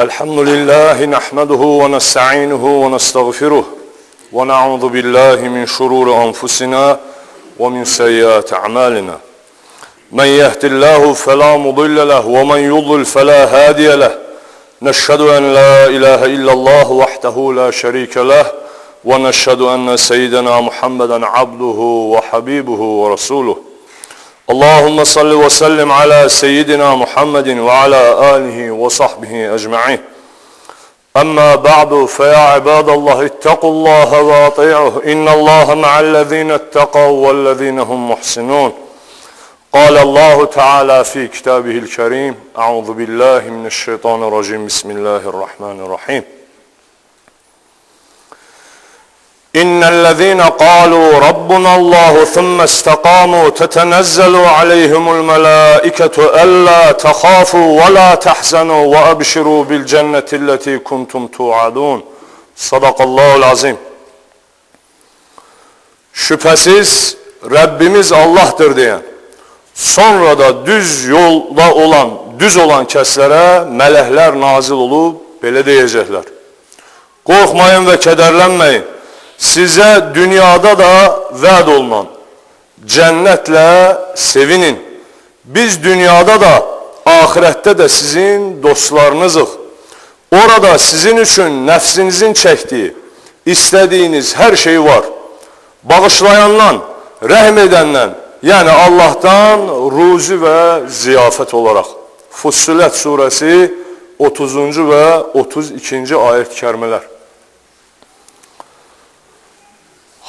الحمد لله نحمده ونستعينه ونستغفره ونعوذ بالله من شرور أنفسنا ومن سيئات أعمالنا من يهد الله فلا مضل له ومن يضلل فلا هادي له نشهد أن لا إله إلا الله وحده لا شريك له ونشهد أن سيدنا محمدا عبده وحبيبه ورسوله اللهم صل وسلم على سيدنا محمد وعلى آله وصحبه أجمعين أما بعد فيا عباد الله اتقوا الله وأطيعوه إن الله مع الذين اتقوا والذين هم محسنون قال الله تعالى في كتابه الكريم أعوذ بالله من الشيطان الرجيم بسم الله الرحمن الرحيم إن الذين قالوا ربنا الله ثم استقاموا تتنزل عليهم الملائكة ألا تخافوا ولا تحزنوا وأبشروا بالجنة التي كنتم توعدون صدق الله العظيم. Şüphesiz Rabbimiz Allah'tır diyen, sonra da düz olan kəslərə mələklər nazil olub belə deyəcəklər: Qorxmayın və kədərlənməyin. Sizə dünyada da vəd olunan cənnətlə sevinin. Biz dünyada da, ahirətdə də sizin dostlarınızıq. Orada sizin üçün nəfsinizin çəkdiyi, istədiyiniz hər şey var. Bağışlayandan, rəhm edəndən, yəni Allah'tan ruzi və ziyafət olaraq. Fussilet surəsi 30. və 32. ayət-i kərmələr.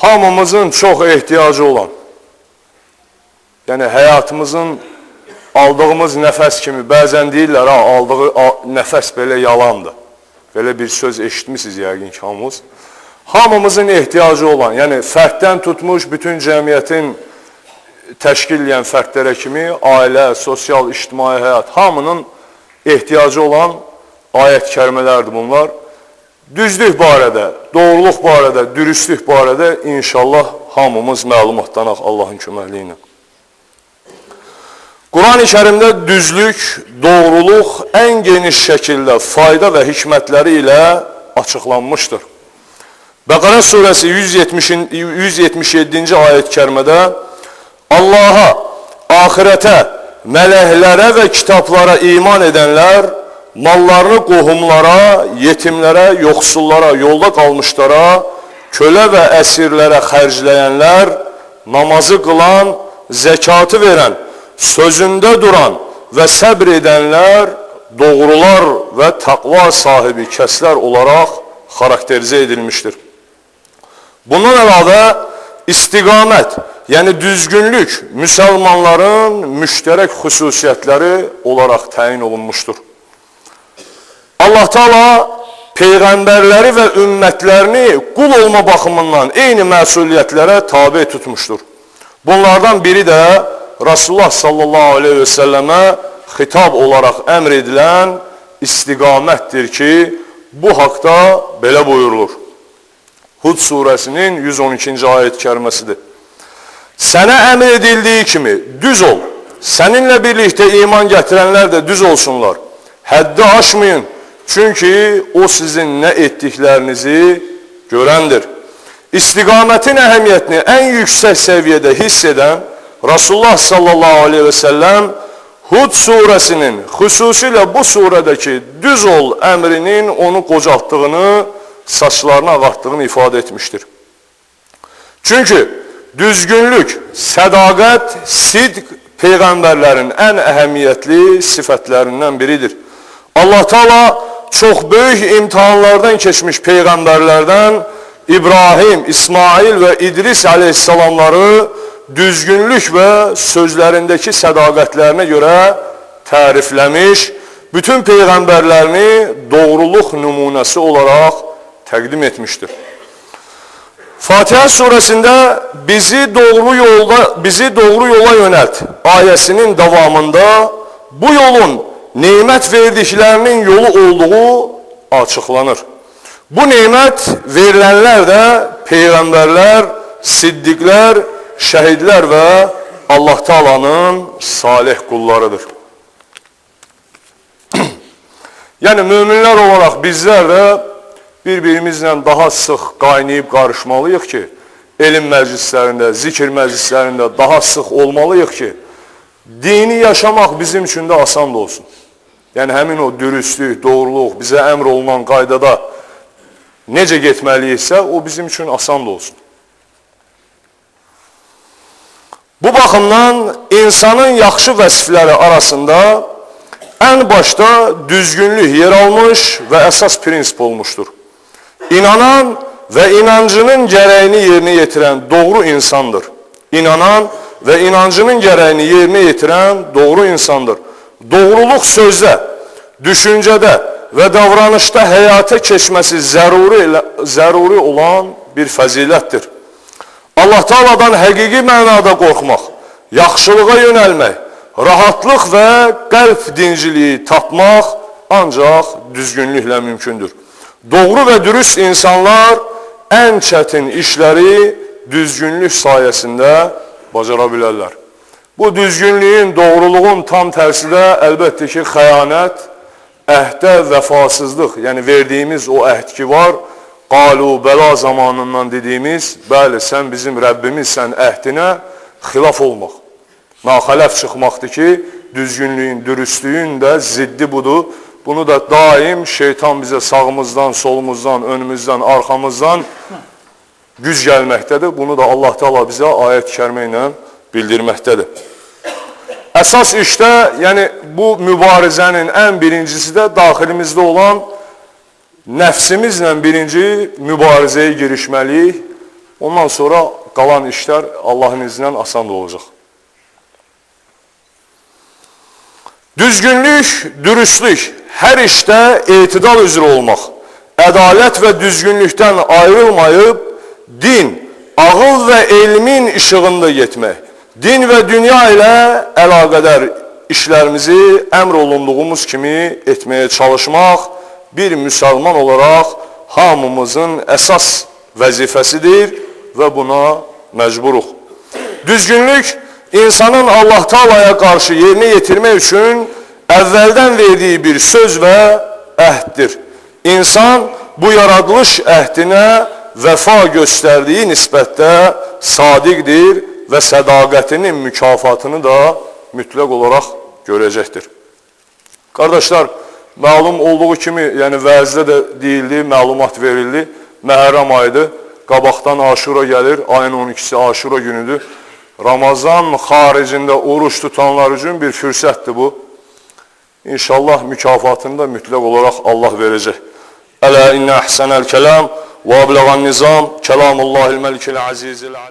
Hamımızın çox ehtiyacı olan, yəni həyatımızın aldığımız nəfəs kimi, bəzən deyirlər, aldığı nəfəs belə yalandır. Belə bir söz eşitmişsiniz yəqin ki hamımız. Hamımızın ehtiyacı olan, yəni fərddən tutmuş bütün cəmiyyətin təşkil edən fərdlərə kimi, ailə, sosial, ictimai həyat, hamının ehtiyacı olan ayət-i kərmələrdir bunlar. Düzlük barədə, doğruluq barədə, dürüstlük barədə inşallah hamımız məlumatlanaq Allahın köməkliyi ilə. Quran-ı Kərimdə düzlük, doğruluq ən geniş şəkildə fayda və hikmətləri ilə açıqlanmışdır. Bəqərə surəsi 177-ci ayət-i kərimədə Allaha, axirətə, mələklərə və kitablara iman edənlər mallarını qohumlara, yetimlərə, yoxsullara, yolda qalmışlara, kölə və əsirlərə xərcləyənlər, namazı qılan, zəkatı verən, sözündə duran və səbr edənlər, doğrular və təqva sahibi kəslər olaraq xarakterizə edilmişdir. Bundan əlavə, istiqamət, yəni düzgünlük, müsəlmanların müştərək xüsusiyyətləri olaraq təyin olunmuşdur. Allah Teala peyğəmbərləri və ümmətlərini qul olma baxımından eyni məsuliyyətlərə tabe tutmuşdur. Bunlardan biri də Rasulullah sallallahu aleyhi ve sellemə xitab olaraq əmr edilən istiqamətdir ki, bu haqda belə buyurulur. Hud surəsinin 112-ci ayət-i kəriməsidir. Sənə əmr edildiyi kimi düz ol, səninlə birlikdə iman gətirənlər də düz olsunlar. Həddi aşmayın. Çünki o sizin nə etdiklərinizi görəndir. İstiqamətin əhəmiyyətini ən yüksək səviyyədə hiss edən Rasulullah sallallahu aleyhi ve sellem Hud surəsinin, xüsusilə bu surədəki düz ol əmrinin onu qocaltdığını, saçlarını ağartdığını ifadə etmişdir. Çünki düzgünlük, sədaqət, sidq peyğəmbərlərin ən əhəmiyyətli sifətlərindən biridir. Allah Teala çox böyük imtihanlardan keçmiş peyğəmbərlərdən İbrahim, İsmail və İdris aleyhissalamları düzgünlük və sözlərindəki sədaqətlərinə görə tərifləmiş, bütün peyğəmbərlərini doğruluq nümunəsi olaraq təqdim etmişdir. Fatihə surəsində bizi doğru yola yönəlt ayəsinin davamında bu yolun nemət verdiklərinin yolu olduğu açıqlanır. Bu nemət verilənlər də peyğəmbərlər, siddiqlər, şəhidlər və Allah Taala'nın salih qullarıdır. Yəni, möminlər olaraq bizlər də bir-birimizlə daha sıx qaynayıb qarışmalıyıq ki, elm məclislərində, zikr məclislərində daha sıx olmalıyıq ki, dini yaşamaq bizim üçün də asan da olsun. Yəni, həmin o dürüstlük, doğruluq, bizə əmr olunan qaydada necə getməliyiksə, o bizim üçün asan da olsun. Bu baxımdan insanın yaxşı vəsifləri arasında ən başda düzgünlük yer almış və əsas prinsip olmuşdur. İnanan və inancının gərəyini yerinə yetirən doğru insandır. İnanan və inancının gərəyini yerinə yetirən doğru insandır. Doğruluq sözdə, düşüncədə və davranışda həyata keçməsi zəruri olan bir fəzilətdir. Allah Taala'dan həqiqi mənada qorxmaq, yaxşılığa yönəlmək, rahatlıq və qəlb dinciliyi tapmaq ancaq düzgünlüklə mümkündür. Doğru və dürüst insanlar ən çətin işləri düzgünlük sayəsində bacara bilərlər. Bu düzgünlüyün, doğruluğun tam tərsi də əlbəttə ki, xəyanət, əhdə vəfasızlıq, yəni verdiyimiz o əhd ki var, qalu bəla zamanından dediyimiz, bəli, sən bizim Rəbbimizsən əhdinə xilaf olmaq. Naxələf çıxmaqdır ki, düzgünlüyün, dürüstlüyün də ziddi budur. Bunu da daim şeytan bizə sağımızdan, solumuzdan, önümüzdən, arxamızdan güc gəlməkdədir. Bunu da Allah Teala bizə ayət-i kərimə ilə bildirməkdədir. Əsas işdə, yəni bu mübarizənin ən birincisi də daxilimizdə olan nəfsimizlə birinci mübarizəyə girişməliyik. Ondan sonra qalan işlər Allahın izindən asan da olacaq. Düzgünlük, dürüstlük, hər işdə etidal üzrə olmaq, ədalət və düzgünlükdən ayrılmayıb, din, ağıl və elmin işığında getmək, din və dünya ilə əlaqədar işlərimizi əmr olunduğumuz kimi etməyə çalışmaq bir müsəlman olaraq hamımızın əsas vəzifəsidir və buna məcburuq. Düzgünlük, insanın Allah Taala'ya qarşı yerinə yetirmək üçün əvvəldən verdiyi bir söz və əhddir. İnsan bu yaradılış əhdinə vəfa göstərdiyi nisbətdə sadiqdir və sədaqətinin mükafatını da mütləq olaraq görəcəkdir. Qardaşlar, məlum olduğu kimi, yəni vəzdə də deyildi, məlumat verildi, Məhərrəm ayıdır, qabaqdan Aşura gəlir, ayın 12-si Aşura günüdür. Ramazan xaricində oruç tutanlar üçün bir fürsətdir bu. İnşallah mükafatını da mütləq olaraq Allah verəcək. Ələ innə əhsənəl kəlam və əbləğən nizam, kəlamullahil məlikil əzizil alim.